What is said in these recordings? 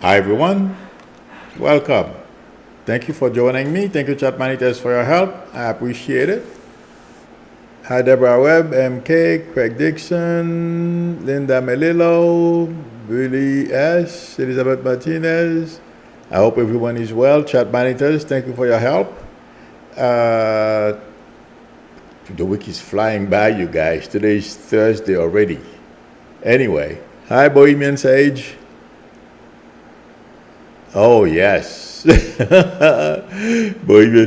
Hi everyone, welcome. Thank you for joining me. Thank you, Chat Maniters, for your help. I appreciate it. Hi Deborah Webb, MK, Craig Dixon, Linda Melillo, Billy S, Elizabeth Martinez. I hope everyone is well. Chat Maniters, thank you for your help. The week is flying by, you guys. Today is Thursday already. Anyway, hi Bohemian Sage. Oh, yes. Bohemian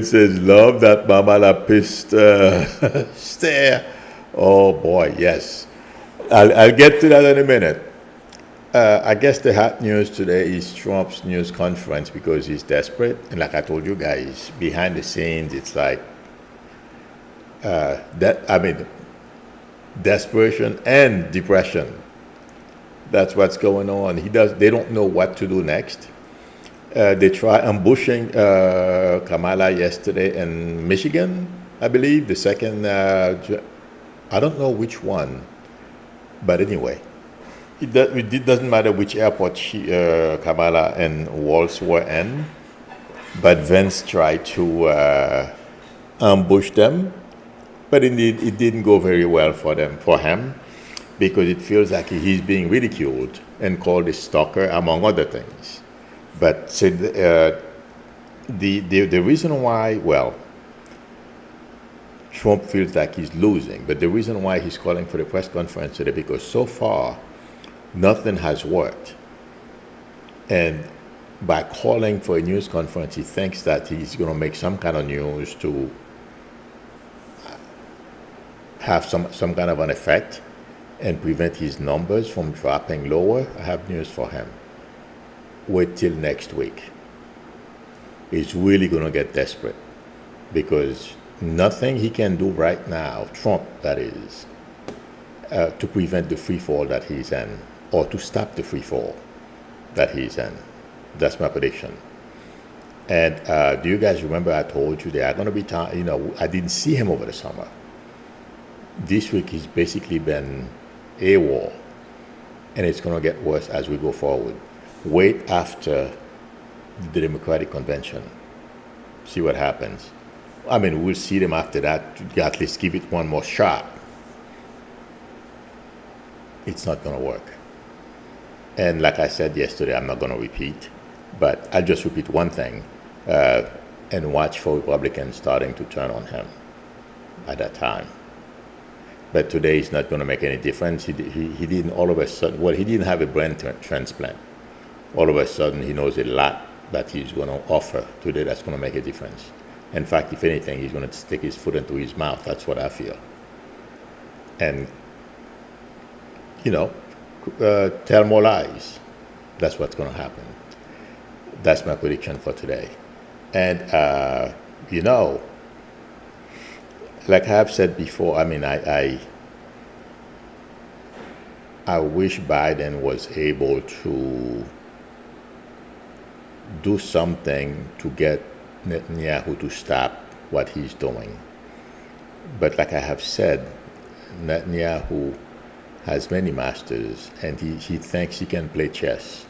says, love that Kamala pissed stare. Oh, boy, yes. I'll get to that in a minute. I guess the hot news today is Trump's news conference because he's desperate. And like I told you guys, behind the scenes, it's like desperation and depression. That's what's going on. They don't know what to do next. They try ambushing Kamala yesterday in Michigan, I believe. The second, I don't know which one, but anyway, it doesn't matter which airport Kamala and Walz were in, but Vance tried to ambush them, but indeed it didn't go very well for him, because it feels like he's being ridiculed and called a stalker, among other things. But the reason why, well, Trump feels like he's losing, but the reason why he's calling for the press conference today, because so far, nothing has worked. And by calling for a news conference, he thinks that he's going to make some kind of news to have some kind of an effect and prevent his numbers from dropping lower. I have news for him. Wait till next week. He's really going to get desperate because nothing he can do right now, Trump that is, to prevent the free fall that he's in or to stop the free fall that he's in. That's my prediction. And do you guys remember I told you there are going to be time, I didn't see him over the summer. This week he's basically been AWOL, and it's going to get worse as we go forward. Wait after the Democratic Convention. See what happens. I mean, we'll see them after that to at least give it one more shot. It's not going to work. And like I said yesterday, I'm not going to repeat, but I'll just repeat one thing and watch for Republicans starting to turn on him at that time. But today is not going to make any difference. He didn't all of a sudden, well, he didn't have a brain transplant. All of a sudden, he knows a lot that he's going to offer today that's going to make a difference. In fact, if anything, he's going to stick his foot into his mouth. That's what I feel. And, tell more lies. That's what's going to happen. That's my prediction for today. And, like I have said before, I mean, I wish Biden was able to do something to get Netanyahu to stop what he's doing. But like I have said, Netanyahu has many masters, and he thinks he can play chess.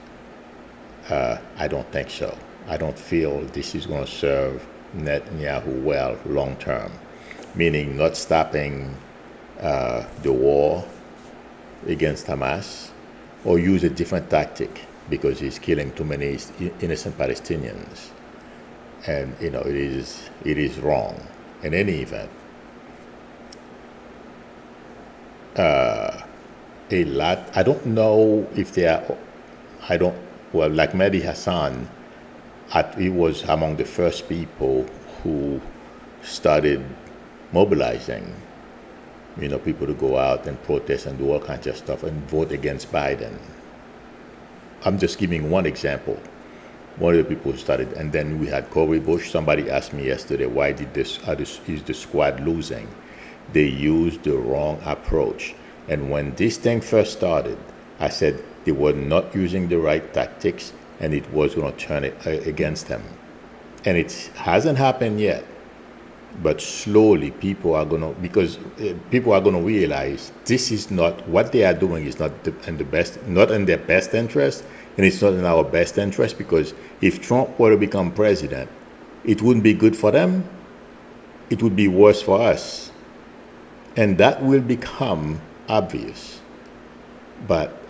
I don't think so. I don't feel this is going to serve Netanyahu well long term, meaning not stopping the war against Hamas, or use a different tactic because he's killing too many innocent Palestinians. And, it is wrong in any event. A lot, I don't know if they are, like Mehdi Hassan, he was among the first people who started mobilizing, people to go out and protest and do all kinds of stuff and vote against Biden. I'm just giving one example. One of the people who started, and then we had Corey Bush. Somebody asked me yesterday, why is the squad losing? They used the wrong approach. And when this thing first started, I said they were not using the right tactics, and it was going to turn it against them. And it hasn't happened yet. But slowly people are going to realize this is not, what they are doing is not in their best interest. And it's not in our best interest, because if Trump were to become president, it wouldn't be good for them. It would be worse for us. And that will become obvious. But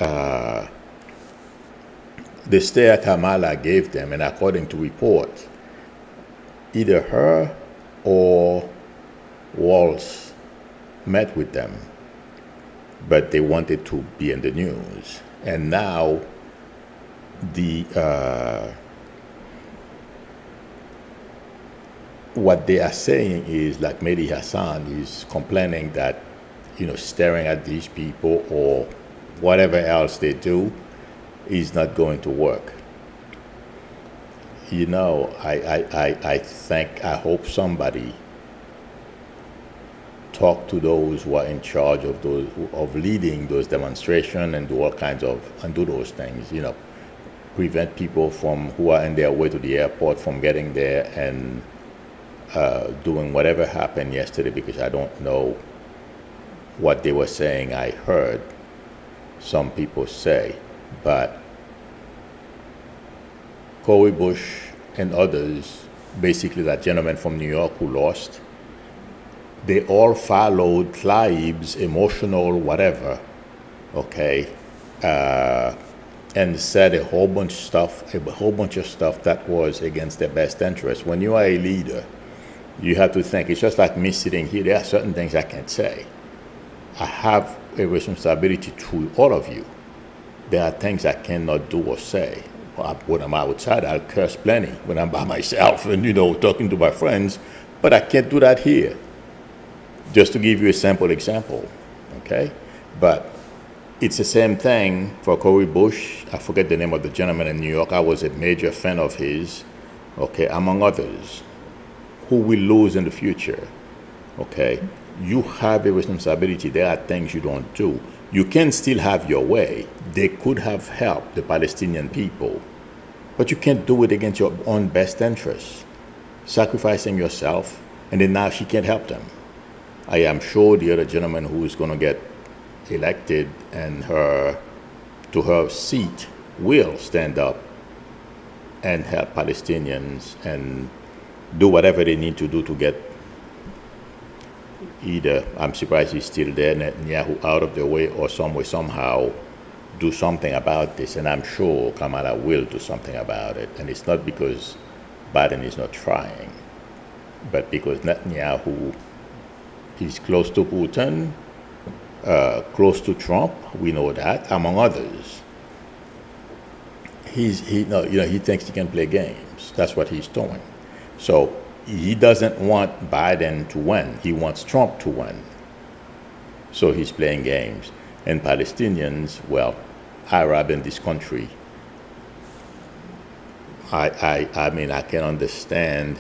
the stare Kamala gave them, and according to reports, either her or Walz met with them, but they wanted to be in the news. And now what they are saying is, like Mehdi Hassan is complaining that, staring at these people or whatever else they do is not going to work. I hope somebody talk to those who are in charge of leading those demonstrations and do those things, prevent people who are on their way to the airport from getting there and doing whatever happened yesterday, because I don't know what they were saying. I heard some people say, but Cori Bush and others, basically that gentleman from New York who lost, they all followed Tlaib's emotional whatever, okay, and said a whole bunch of stuff that was against their best interest. When you are a leader, you have to think. It's just like me sitting here. There are certain things I can't say. I have a responsibility to all of you. There are things I cannot do or say. When I'm outside, I'll curse plenty when I'm by myself and, talking to my friends, but I can't do that here. Just to give you a sample example, okay? But it's the same thing for Cori Bush. I forget the name of the gentleman in New York. I was a major fan of his, okay, among others, who will lose in the future, okay? You have a responsibility. There are things you don't do. You can still have your way. They could have helped the Palestinian people, but you can't do it against your own best interests, sacrificing yourself, and then now she can't help them. I am sure the other gentleman who is going to get elected and to her seat will stand up and help Palestinians and do whatever they need to do to get either, I'm surprised he's still there, Netanyahu out of the way, or some way, somehow do something about this. And I'm sure Kamala will do something about it. And it's not because Biden is not trying, but because Netanyahu, he's close to Putin, close to Trump, we know that, among others. He thinks he can play games. That's what he's doing. So he doesn't want Biden to win. He wants Trump to win. So he's playing games. And Palestinians, well, Arab in this country, I mean, I can understand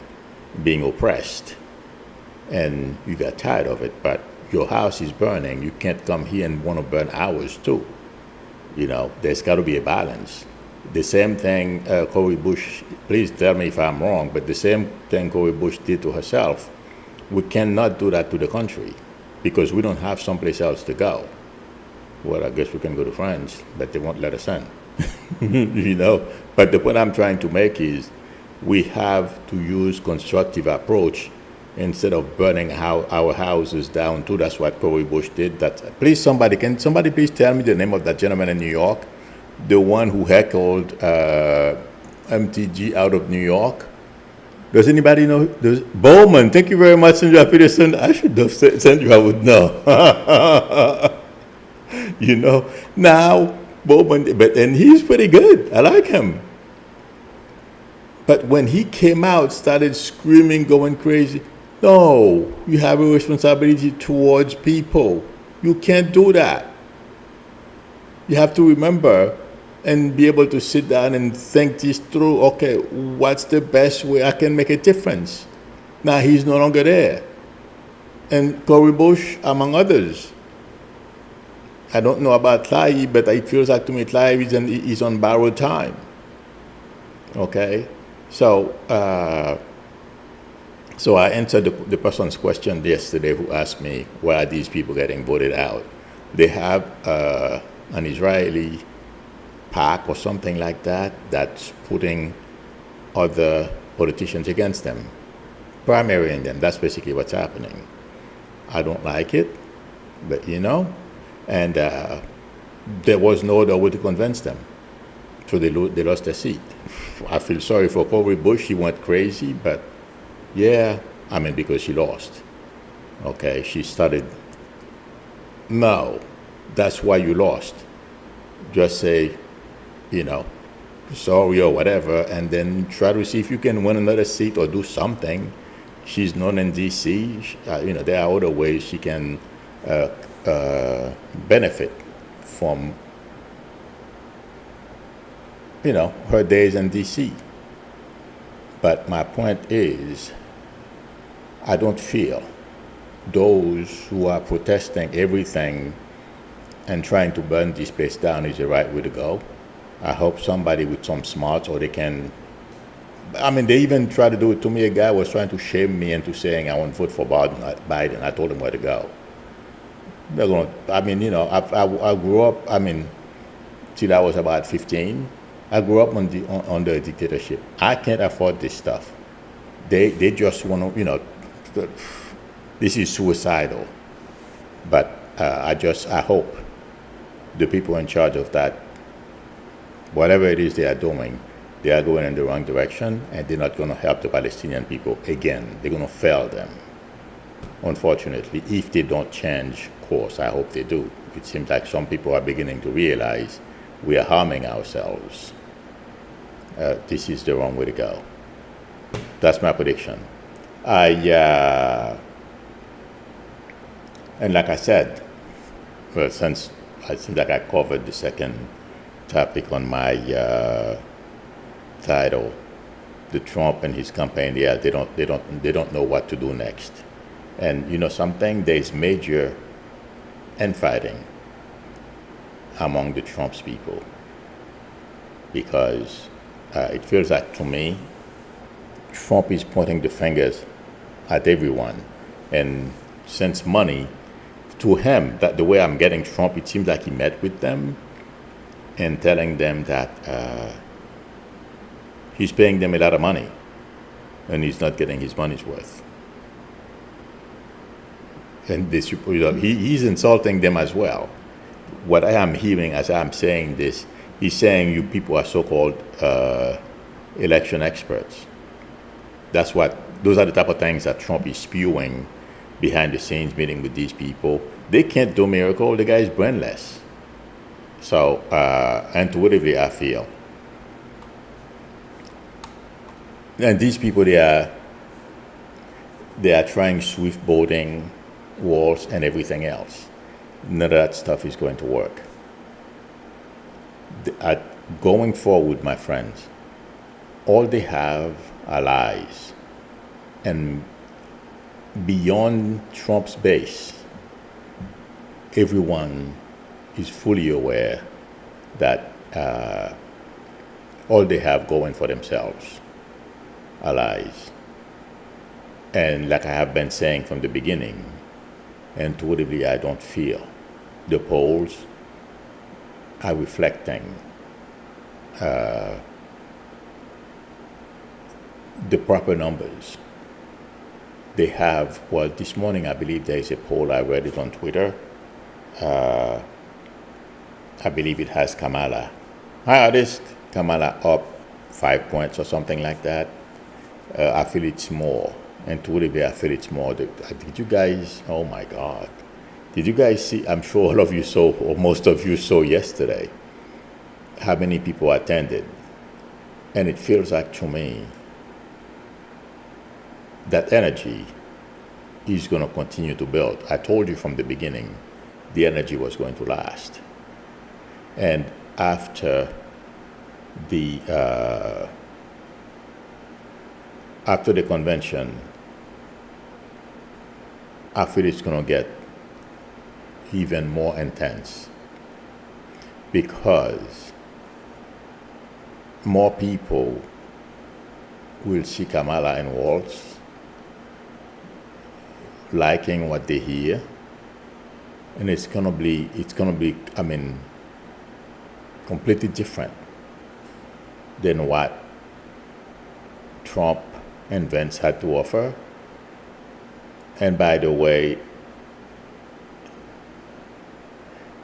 being oppressed. And you got tired of it, but your house is burning. You can't come here and want to burn ours too. There's got to be a balance. The same thing Cori Bush, please tell me if I'm wrong, but the same thing Cori Bush did to herself, we cannot do that to the country because we don't have someplace else to go. Well, I guess we can go to France, but they won't let us in. But the point I'm trying to make is we have to use constructive approach instead of burning our houses down too. That's what Cori Bush did. Can somebody please tell me the name of that gentleman in New York? The one who heckled MTG out of New York? Does anybody know? Bowman, thank you very much, Sandra Peterson. I should have said Sandra would know. Now, Bowman, and he's pretty good. I like him. But when he came out, started screaming, going crazy, no, you have a responsibility towards people. You can't do that. You have to remember and be able to sit down and think this through. Okay, what's the best way I can make a difference? Now he's no longer there. And Cori Bush, among others. I don't know about Tlaib, but it feels like to me Tlaib is on borrowed time. Okay? So I answered the person's question yesterday who asked me, why are these people getting voted out? They have an Israeli PAC or something like that that's putting other politicians against them, primarying them. That's basically what's happening. I don't like it, but and there was no other way to convince them. So they lost their seat. I feel sorry for Cory Bush. He went crazy, but yeah, because she lost. Okay, she started, no, that's why you lost. Just say, sorry or whatever, and then try to see if you can win another seat or do something. She's known in D.C. There are other ways she can benefit from, her days in D.C. But my point is, I don't feel those who are protesting everything and trying to burn this place down is the right way to go. I hope somebody with some smarts, or they can, they even tried to do it to me. A guy was trying to shame me into saying I won't vote for Biden. I told him where to go. They're going to, I grew up, till I was about 15. I grew up under a dictatorship. I can't afford this stuff. They just want to, this is suicidal. But I hope the people in charge of that, whatever it is they are going in the wrong direction, and they're not going to help the Palestinian people again. They're going to fail them, unfortunately, if they don't change course. I hope they do. It seems like some people are beginning to realize we are harming ourselves. This is the wrong way to go. That's my prediction. And like I said, well, since I think like I covered the second topic on my title, the Trump and his campaign, yeah, they don't know what to do next. And something, there's major infighting among the Trump's people, because it feels like, to me, Trump is pointing the fingers at everyone, and sends money to him. That the way I'm getting Trump, it seems like he met with them and telling them that he's paying them a lot of money and he's not getting his money's worth. And this, he's insulting them as well. What I am hearing as I'm saying this, he's saying you people are so-called election experts. Those are the type of things that Trump is spewing behind the scenes, meeting with these people. They can't do miracle. The guy is brainless. So intuitively, I feel. And these people, they are trying swift boating, Walz, and everything else. None of that stuff is going to work. Going forward, my friends, all they have are lies. And beyond Trump's base, everyone is fully aware that all they have going for themselves are lies. And like I have been saying from the beginning, intuitively I don't feel the polls are reflecting the proper numbers. They have, well, this morning I believe there is a poll, I read it on Twitter. I believe it has Kamala highest, Kamala up 5 points or something like that. I feel it's more. Intuitively, I feel it's more. Did you guys, oh my God. Did you guys see, I'm sure all of you saw, or most of you saw yesterday, how many people attended. And it feels like to me that energy is going to continue to build. I told you from the beginning, the energy was going to last. And after the convention, I feel it's going to get even more intense, because more people will see Kamala and Walz liking what they hear, and it's gonna be, I mean, completely different than what Trump and Vance had to offer. And by the way,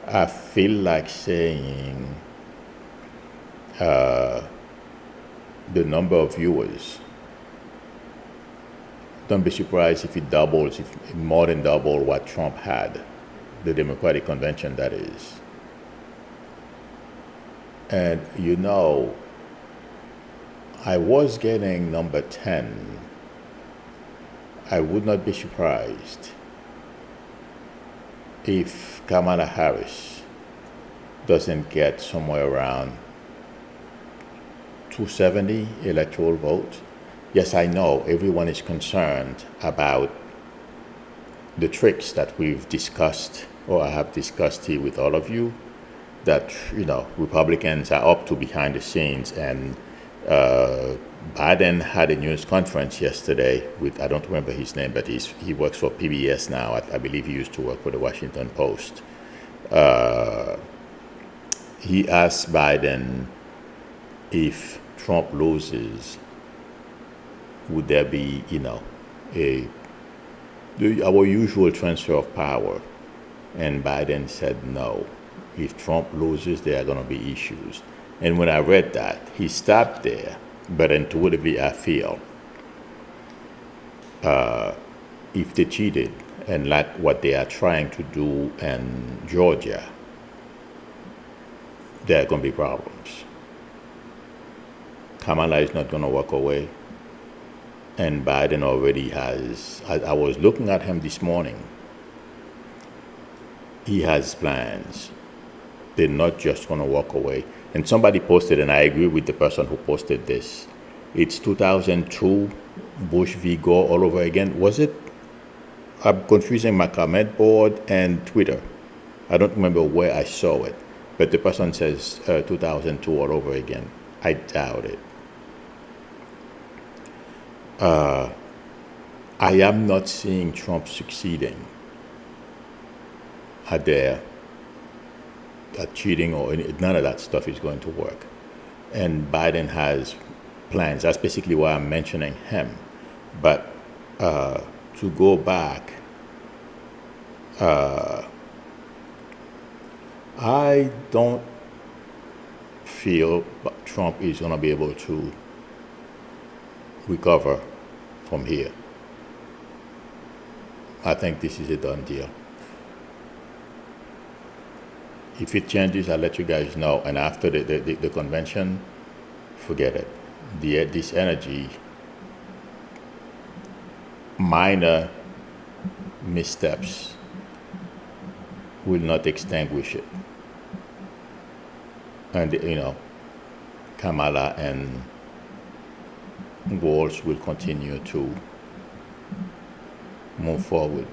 I feel like saying the number of viewers, don't be surprised if it doubles, if more than double what Trump had, the Democratic Convention, that is. And you know, I was getting number 10. I would not be surprised if Kamala Harris doesn't get somewhere around 270 electoral votes. Yes, I know everyone is concerned about the tricks that we've discussed, or I have discussed here with all of you, that, you know, Republicans are up to behind the scenes. And Biden had a news conference yesterday with, I don't remember his name, but he works for PBS now. I believe he used to work for the Washington Post. He asked Biden if Trump loses, would there be, you know, our usual transfer of power? And Biden said no. If Trump loses, there are going to be issues. And when I read that, he stopped there. But intuitively, I feel if they cheated and like what they are trying to do in Georgia, there are going to be problems. Kamala is not going to walk away. And Biden already has, I was looking at him this morning. He has plans. They're not just going to walk away. And somebody posted, and I agree with the person who posted this, it's 2002, Bush v. Gore all over again. Was it? I'm confusing my comment board and Twitter. I don't remember where I saw it. But the person says 2002 all over again. I doubt it. I am not seeing Trump succeeding at cheating or none of that stuff is going to work. And Biden has plans. That's basically why I'm mentioning him. But to go back, I don't feel Trump is going to be able to recover from here. I think this is a done deal. If it changes, I'll let you guys know. And after the convention, forget it. This energy, minor missteps will not extinguish it. And, you know, Kamala and Walz will continue to move forward.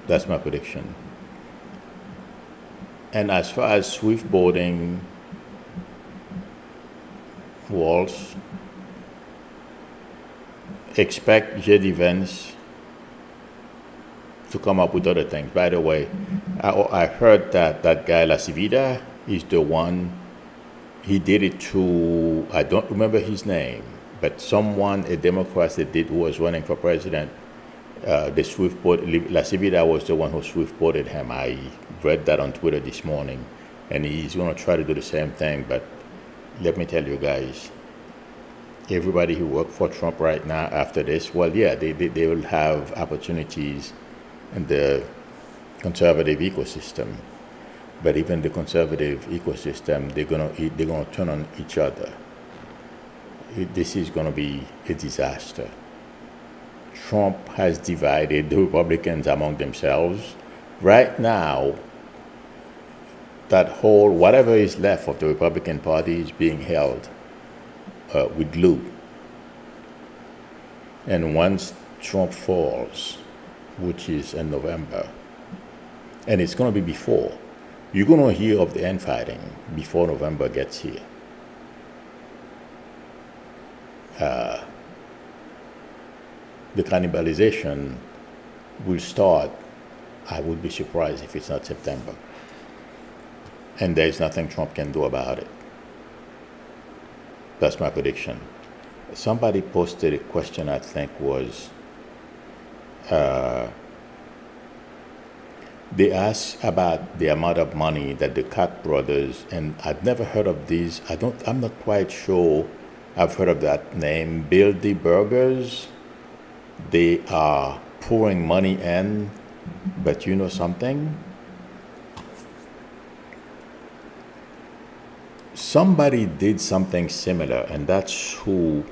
That's my prediction. And as far as swift boarding, Walz, expect J.D. Vance to come up with other things. By the way, I heard that that guy La Civita is the one. He did it to, I don't remember his name, but someone, a Democrat that who was running for president, the swift board, La Civita was the one who swift boarded him. I read that on Twitter this morning, and he's going to try to do the same thing. But let me tell you guys, everybody who worked for Trump right now after this, well, yeah, they will have opportunities in the conservative ecosystem. But even the conservative ecosystem, they're gonna turn on each other. This is gonna be a disaster. Trump has divided the Republicans among themselves. Right now, that whole, whatever is left of the Republican Party is being held with glue. And once Trump falls, which is in November, and it's going to be before, you're going to hear of the infighting before November gets here. The cannibalization will start. I would be surprised if it's not September. and there's nothing Trump can do about it. That's my prediction. Somebody posted a question, I think was, they asked about the amount of money that the Koch brothers, and I'd never heard of these. I'm not quite sure I've heard of that name, Build the Burgers. They are pouring money in, but you know something? Somebody did something similar, and that's who,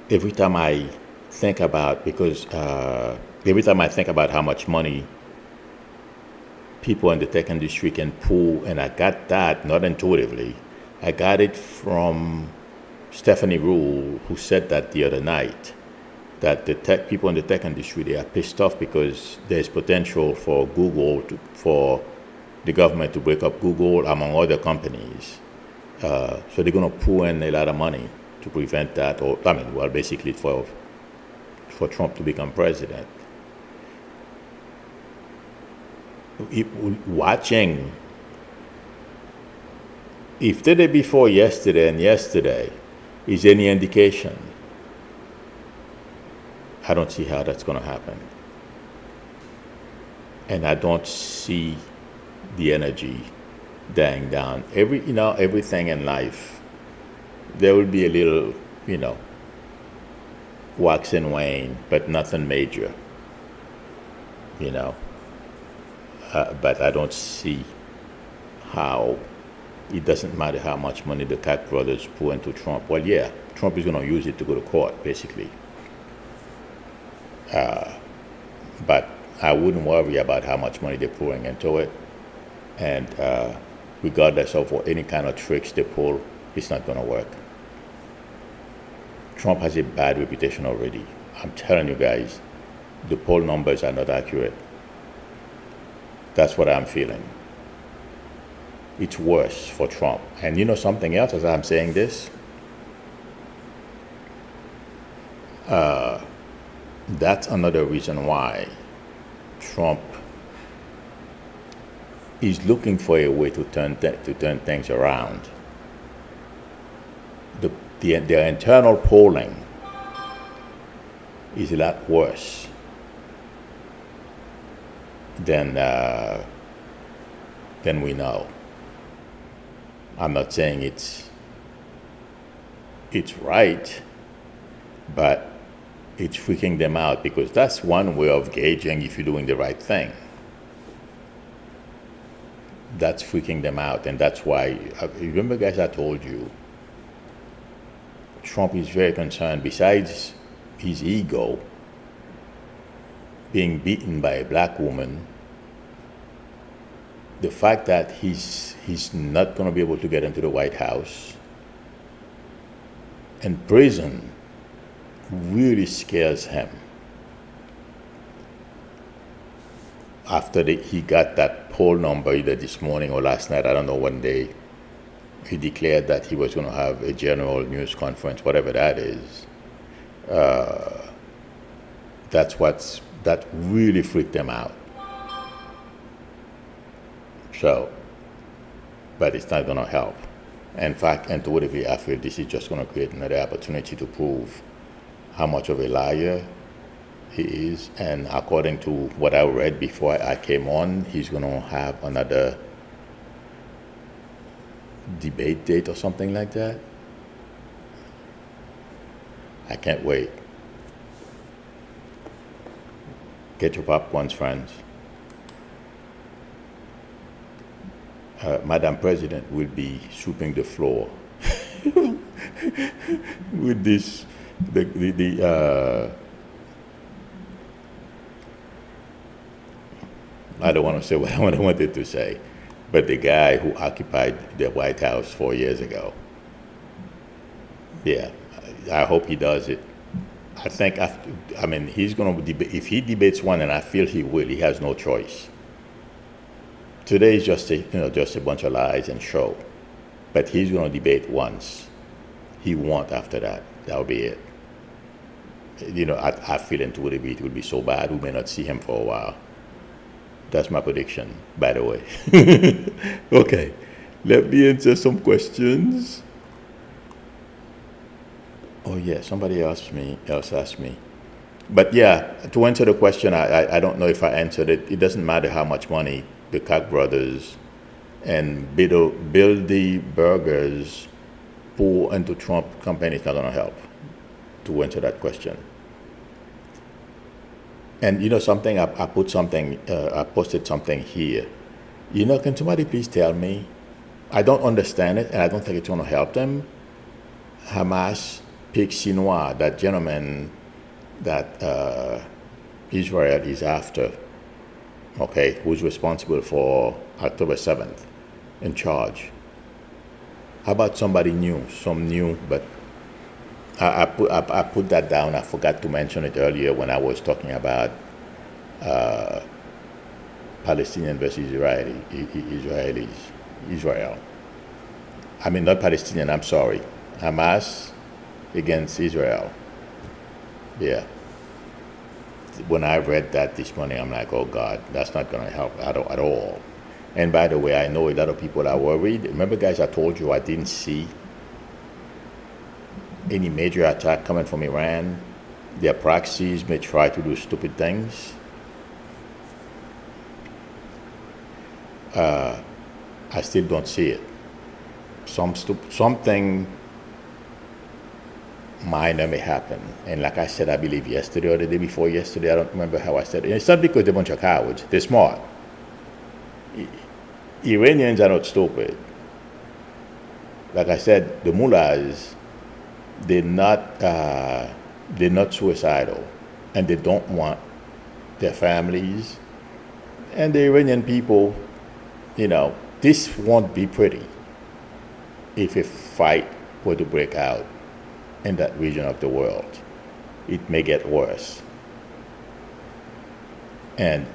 every time I think about, because every time I think about how much money people in the tech industry can pull, and I got that not intuitively. I got it from Stephanie Rule, who said that the other night, that the tech people in the tech industry, they are pissed off because there's potential for for the government to break up Google among other companies. So they're going to pull in a lot of money to prevent that, or basically for Trump to become president. Watching, if the day before yesterday and yesterday is any indication, I don't see how that's going to happen. And I don't see the energy dying down. Everything in life, there will be a little, wax and wane, but nothing major, but I don't see how it doesn't matter how much money the Koch brothers pour into Trump. Well, yeah, Trump is going to use it to go to court, basically. But I wouldn't worry about how much money they're pouring into it. And regardless of any kind of tricks they pull, it's not going to work. Trump has a bad reputation already. I'm telling you guys, the poll numbers are not accurate. That's what I'm feeling. It's worse for Trump. And you know something else as I'm saying this? That's another reason why Trump is looking for a way to turn things around. Their internal polling is a lot worse than we know. I'm not saying it's right, but it's freaking them out, because that's one way of gauging if you're doing the right thing. That's freaking them out, and that's why, remember guys, I told you, Trump is very concerned, besides his ego, being beaten by a black woman, the fact that he's not going to be able to get into the White House, and prison really scares him. After he got that poll number either this morning or last night, I don't know when he declared that he was going to have a general news conference, whatever that is. That really freaked him out. So, but it's not going to help. In fact, intuitively, I feel this is just going to create another opportunity to prove how much of a liar he is. And according to what I read before I came on, he's going to have another debate date or something like that. I can't wait. Get your popcorns, friends. Madam President will be sweeping the floor with this, I don't want to say what I wanted to say, but the guy who occupied the White House 4 years ago. Yeah, I hope he does it. I think he's going to debate. If he debates one, and I feel he will, he has no choice. Today is just a bunch of lies and show, but he's going to debate once. He won't after that. That'll be it. I feel intuitively it will be so bad we may not see him for a while. That's my prediction, by the way. Okay, let me answer some questions. Oh yeah, somebody else asked me. But yeah, to answer the question, I don't know if I answered it. It doesn't matter how much money the Koch brothers and Bildy Burgers pour into Trump campaign is not going to help to answer that question. And you know something, I posted something here. You know, can somebody please tell me? I don't understand it, and I don't think it's going to help them. Hamas picked Sinwar, that gentleman that Israel is after, okay, who's responsible for October 7th, in charge. How about somebody new, but I put that down. I forgot to mention it earlier when I was talking about Palestinian versus Israel. I mean, not Palestinian, I'm sorry. Hamas against Israel. Yeah. When I read that this morning, I'm like, oh God, that's not going to help at all. And by the way, I know a lot of people are worried. Remember, guys, I told you I didn't see any major attack coming from Iran. Their proxies may try to do stupid things. I still don't see it. Something minor may happen. And like I said, I believe yesterday or the day before yesterday, I don't remember how I said it. And it's not because they're a bunch of cowards. They're smart. Iranians are not stupid. Like I said, the mullahs, they're not suicidal, and they don't want their families and the Iranian people. You know, this won't be pretty if a fight were to break out in that region of the world. It may get worse. And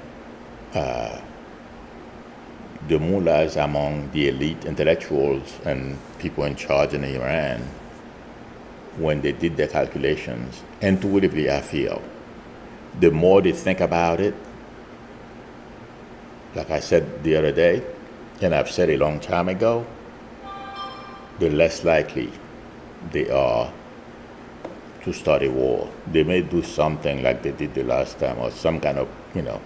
the mullahs among the elite intellectuals and people in charge in Iran, when they did their calculations, intuitively I feel, the more they think about it, like I said the other day, and I've said a long time ago, the less likely they are to start a war. They may do something like they did the last time, or some kind of, you know,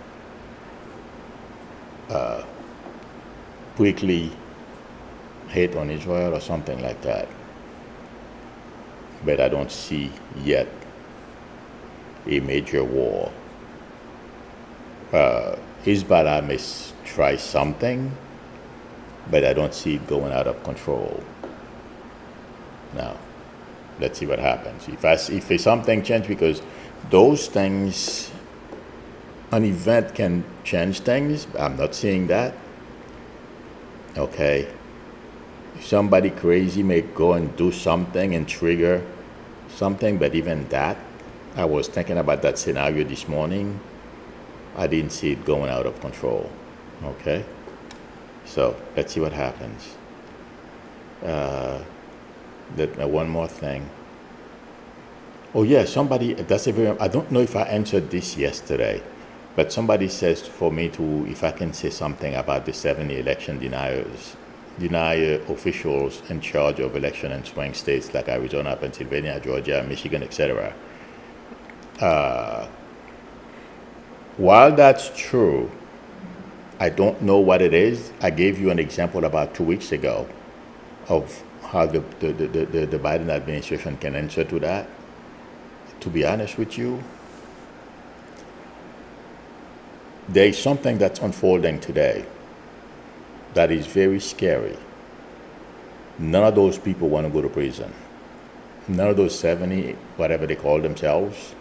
quickly hate on Israel or something like that. But I don't see yet a major war. Hezbollah may try something, but I don't see it going out of control. Now, let's see what happens. If something changes, because those things, an event can change things. I'm not seeing that. Okay. Somebody crazy may go and do something and trigger something, but even that, I was thinking about that scenario this morning. I didn't see it going out of control. Okay? So, let's see what happens. One more thing. Oh yeah, somebody, I don't know if I answered this yesterday, but somebody says for me to, if I can say something about the 70 election denier officials in charge of election in swing states like Arizona, Pennsylvania, Georgia, Michigan, etc. While that's true, I don't know what it is. I gave you an example about 2 weeks ago of how the Biden administration can answer to that. To be honest with you, there is something that's unfolding today that is very scary. None of those people want to go to prison. None of those 70, whatever they call themselves,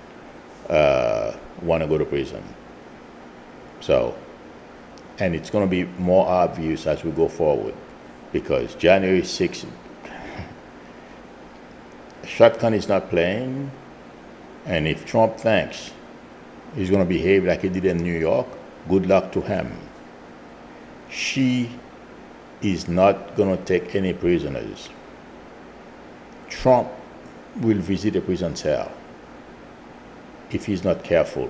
want to go to prison. So, and it's going to be more obvious as we go forward, because January 6th, shotgun is not playing, and if Trump thinks he's going to behave like he did in New York, good luck to him. She is not going to take any prisoners. Trump will visit a prison cell if he's not careful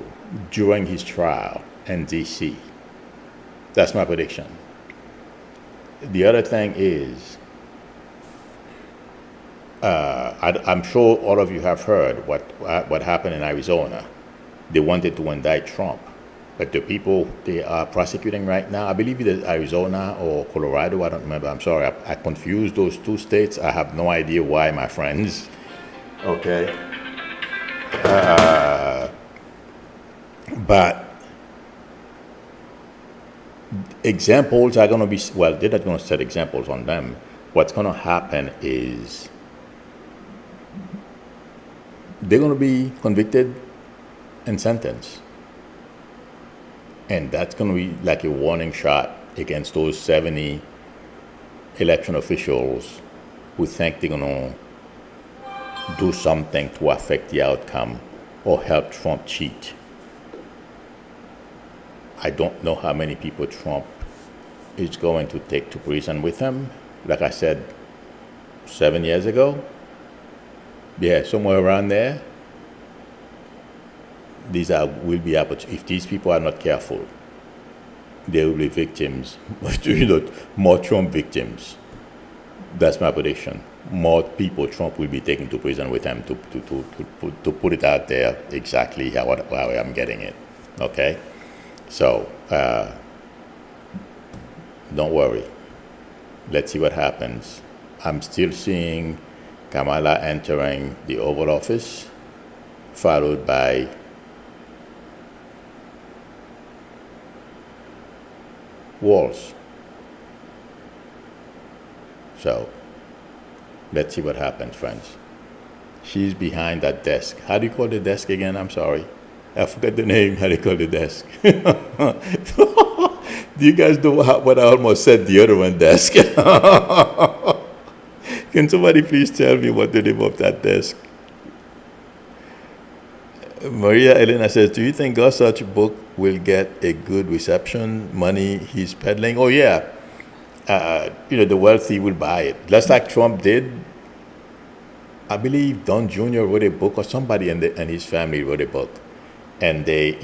during his trial in D.C. That's my prediction. The other thing is, I'm sure all of you have heard what happened in Arizona. They wanted to indict Trump, but the people they are prosecuting right now, I believe it is Arizona or Colorado. I don't remember. I'm sorry. I confused those two states. I have no idea why, my friends. Okay. But examples are going to be, well, they're not going to set examples on them. What's going to happen is they're going to be convicted and sentenced. And that's going to be like a warning shot against those 70 election officials who think they're going to do something to affect the outcome or help Trump cheat. I don't know how many people Trump is going to take to prison with him. Like I said 7 years ago, yeah, somewhere around there. Will be if these people are not careful, they will be victims. More Trump victims. That's my prediction. More people Trump will be taken to prison with him to put it out there exactly how I'm getting it. Okay, so don't worry. Let's see what happens. I'm still seeing Kamala entering the Oval Office, followed by Walz. So let's see what happens, friends. She's behind that desk. How do you call the desk again? I'm sorry. I forgot the name. How do you call the desk? Do you guys know what I almost said the other one desk? Can somebody please tell me what the name of that desk? Maria Elena says, do you think Gorsuch's book will get a good reception? Money he's peddling? Oh, yeah. The wealthy will buy it. Just like Trump did. I believe Don Jr. wrote a book, or somebody and his family wrote a book. And they,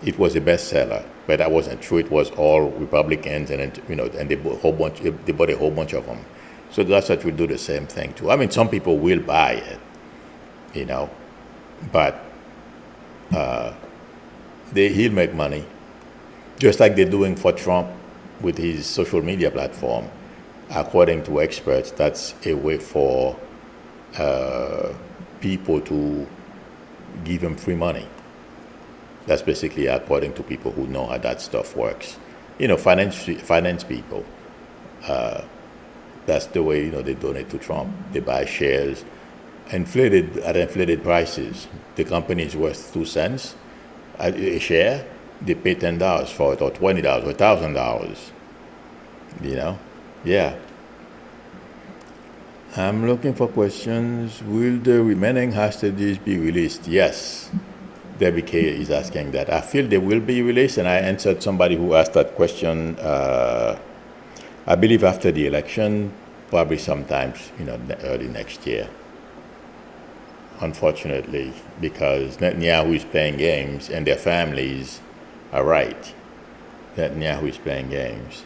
it was a bestseller. But that wasn't true. It was all Republicans, and they bought a whole bunch of them. So Gorsuch will do the same thing, too. I mean, some people will buy it, but he'll make money, just like they're doing for Trump with his social media platform. According to experts, that's a way for people to give him free money. That's basically according to people who know how that stuff works. Finance people. That's the way they donate to Trump. They buy shares at inflated prices. The company is worth 2 cents a share. They pay $10 for it, or $20, or $1,000. Yeah. I'm looking for questions. Will the remaining hostages be released? Yes. Debbie K is asking that. I feel they will be released, and I answered somebody who asked that question. I believe after the election, probably sometimes early next year. Unfortunately, because Netanyahu is playing games and their families are right. Netanyahu is playing games.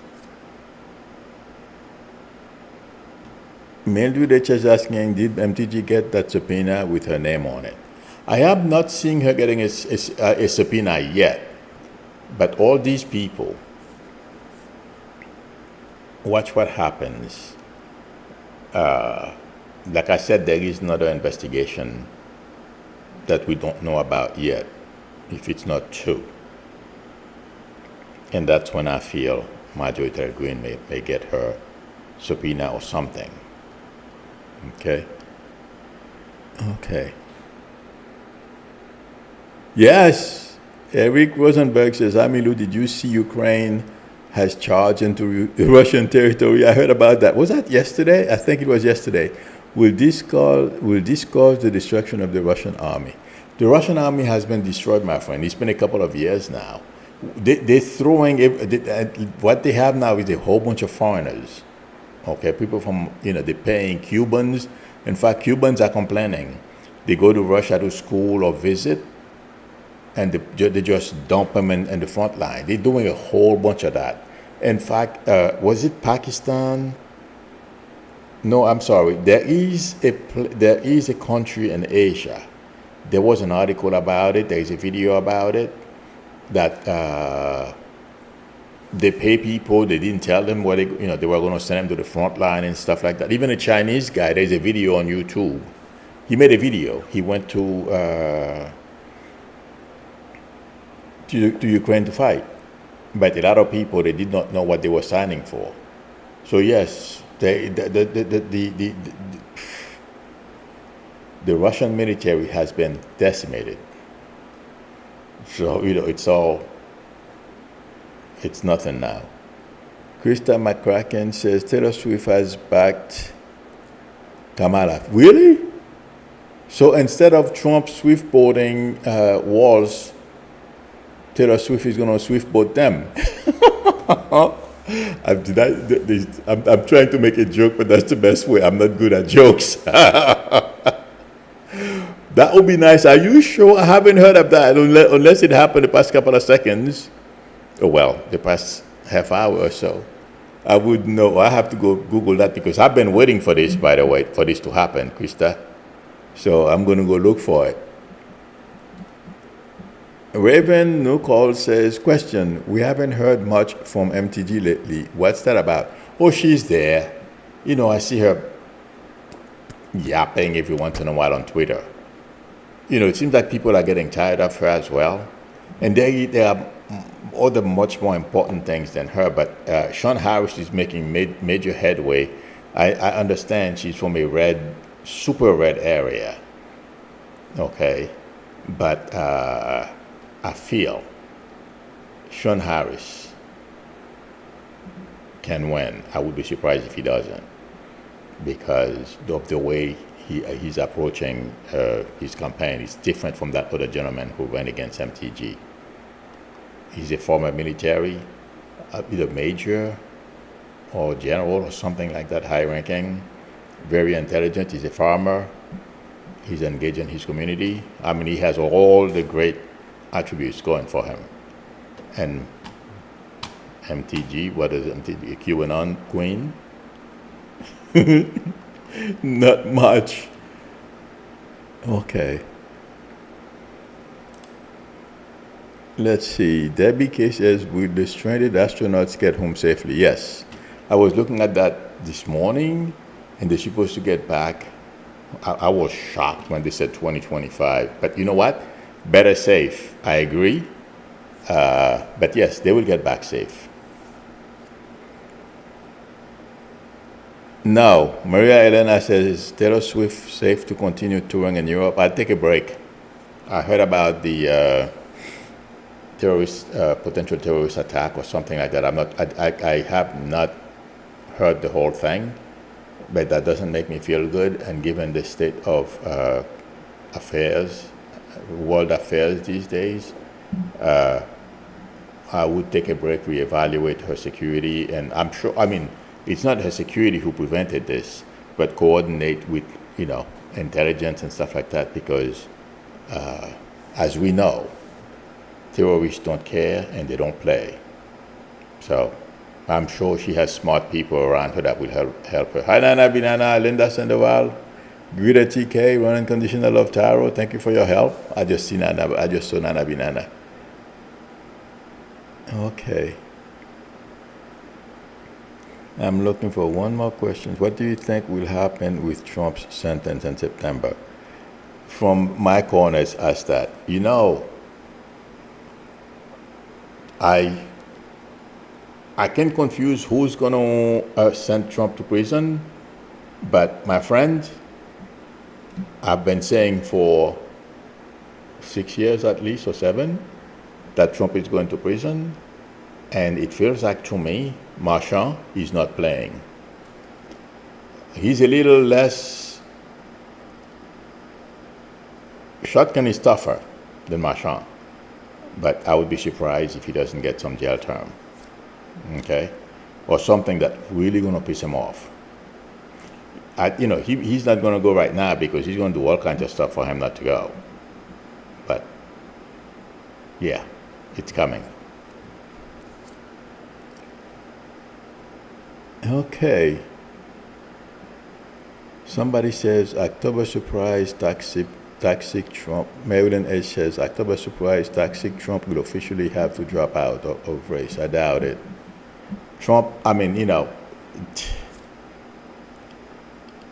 Mildred H is asking, did MTG get that subpoena with her name on it? I have not seen her getting a subpoena yet, but all these people, watch what happens. Like I said, there is another investigation that we don't know about yet, if it's not true. And that's when I feel Marjorie Greene may get her subpoena or something. Okay? Yes, Eric Rosenberg says, Amilu, did you see Ukraine has charged into Russian territory? I heard about that. Was that yesterday? I think it was yesterday. Will this cause the destruction of the Russian army? The Russian army has been destroyed, my friend. It's been a couple of years now. They're throwing, what they have now is a whole bunch of foreigners. Okay, people from, they're paying Cubans. In fact, Cubans are complaining. They go to Russia to school or visit, and they just dump them in the front line. They're doing a whole bunch of that. In fact, was it Pakistan? No, I'm sorry. There is a country in Asia. There was an article about it. There is a video about it that they pay people. They didn't tell them where they were going to send them to the front line and stuff like that. Even a Chinese guy. There's a video on YouTube. He made a video. He went to Ukraine to fight, but a lot of people, they did not know what they were signing for. So yes, the Russian military has been decimated. So it's nothing now. Krista McCracken says Taylor Swift has backed Kamala. Really? So instead of Trump swift boarding Walz, Taylor Swift is going to swift board them. I'm trying to make a joke, but that's the best way. I'm not good at jokes. That would be nice. Are you sure? I haven't heard of that unless it happened the past couple of seconds. Oh, well, the past half hour or so. I would know. I have to go Google that because I've been waiting for this, by the way, for this to happen, Krista. So I'm going to go look for it. Raven No Call says, question, we haven't heard much from MTG lately. What's that about? Oh, she's there. I see her yapping every once in a while on Twitter. It seems like people are getting tired of her as well. And there are other much more important things than her. But Sean Harris is making major headway. I understand she's from a super red area. Okay. But I feel Sean Harris can win. I would be surprised if he doesn't, because of the way he's approaching his campaign. It's different from that other gentleman who ran against MTG. He's a former military, either major or general or something like that, high ranking, very intelligent. He's a farmer. He's engaged in his community. I mean, he has all the great attributes going for him. And MTG, what is MTG? QAnon queen? Not much. Okay. Let's see. Debbie K says, will the stranded astronauts get home safely? Yes. I was looking at that this morning, and they're supposed to get back. I was shocked when they said 2025. But you know what? Better safe. I agree. But yes, they will get back safe. No. Maria Elena says, Taylor Swift safe to continue touring in Europe? I'll take a break. I heard about the potential terrorist attack or something like that. I have not heard the whole thing, but that doesn't make me feel good. And given the state of affairs, world affairs these days, I would take a break, reevaluate her security, and I'm sure, it's not her security who prevented this, but coordinate with, intelligence and stuff like that, because as we know, terrorists don't care and they don't play. So I'm sure she has smart people around her that will help her. Hi, Nana Binana, Linda Sandoval, Greta TK, Run Unconditional Love Taro. Thank you for your help. I just saw Nana Binana. Okay. I'm looking for one more question. What do you think will happen with Trump's sentence in September? From my corner, it's asked that. I can confuse who's going to send Trump to prison, but my friend, I've been saying for 6 years at least, or 7, that Trump is going to prison, and it feels like to me, Marchand is not playing. He's a little less, Shotgun is tougher than Marchand, but I would be surprised if he doesn't get some jail term, okay, or something that's really going to piss him off. He's not going to go right now because he's going to do all kinds of stuff for him not to go. But Yeah, it's coming. Okay. Somebody says October surprise toxic Trump. Maryland Edge says October surprise toxic Trump will officially have to drop out of race. I doubt it. Trump, I mean,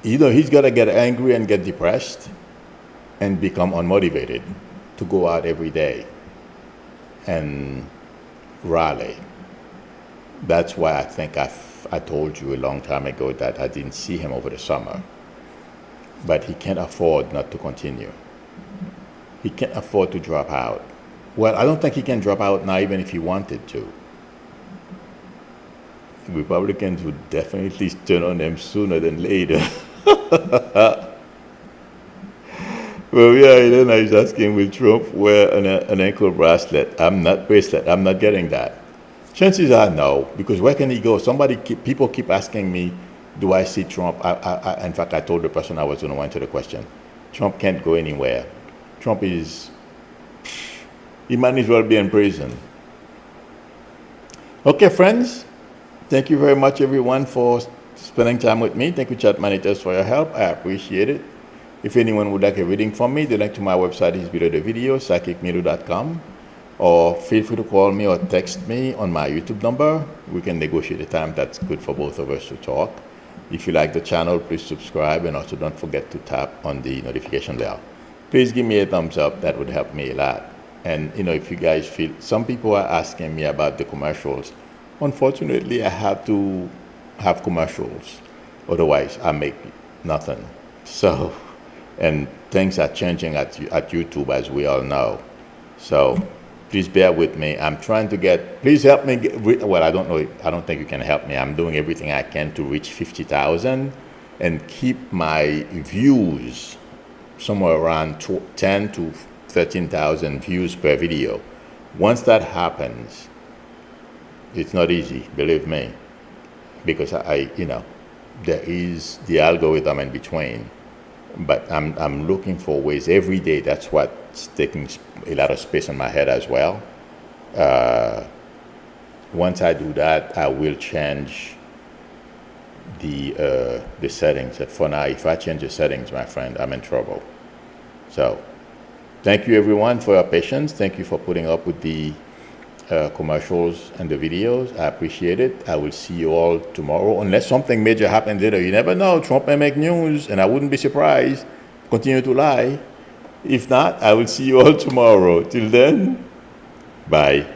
he's got to get angry and get depressed and become unmotivated to go out every day and rally. That's why I think I told you a long time ago that I didn't see him over the summer. But he can't afford not to continue. He can't afford to drop out. Well, I don't think he can drop out now even if he wanted to. Republicans would definitely turn on him sooner than later. Well, yeah, Elena is asking, will Trump wear an ankle bracelet? I'm not getting that. Chances are no, because where can he go? People keep asking me, do I see Trump? In fact, I told the person I was going to answer the question. Trump can't go anywhere. He might as well be in prison. Okay, friends. Thank you very much, everyone, for spending time with me. Thank you, chat managers, for your help. I appreciate it. If anyone would like a reading from me, the link to my website is below the video, psychicmiru.com. Or feel free to call me or text me on my YouTube number. We can negotiate a time that's good for both of us to talk. If you like the channel, please subscribe, and also don't forget to tap on the notification bell. Please give me a thumbs up. That would help me a lot. And if you guys feel, some people are asking me about the commercials. Unfortunately, I have to have commercials. Otherwise, I make nothing. So, and things are changing at YouTube, as we all know. So please bear with me. I'm trying to please help me well, I don't know. I don't think you can help me. I'm doing everything I can to reach 50,000 and keep my views somewhere around 10 to 13,000 views per video. Once that happens, it's not easy, believe me, because there is the algorithm in between. But I'm looking for ways every day. That's what's taking a lot of space in my head as well. Once I do that, I will change the settings. But for now, if I change the settings, my friend, I'm in trouble. So thank you, everyone, for your patience. Thank you for putting up with the commercials and the videos. I appreciate it. I will see you all tomorrow, unless something major happens later. You never know. Trump may make news, and I wouldn't be surprised. Continue to lie. If not, I will see you all tomorrow. Till then, bye.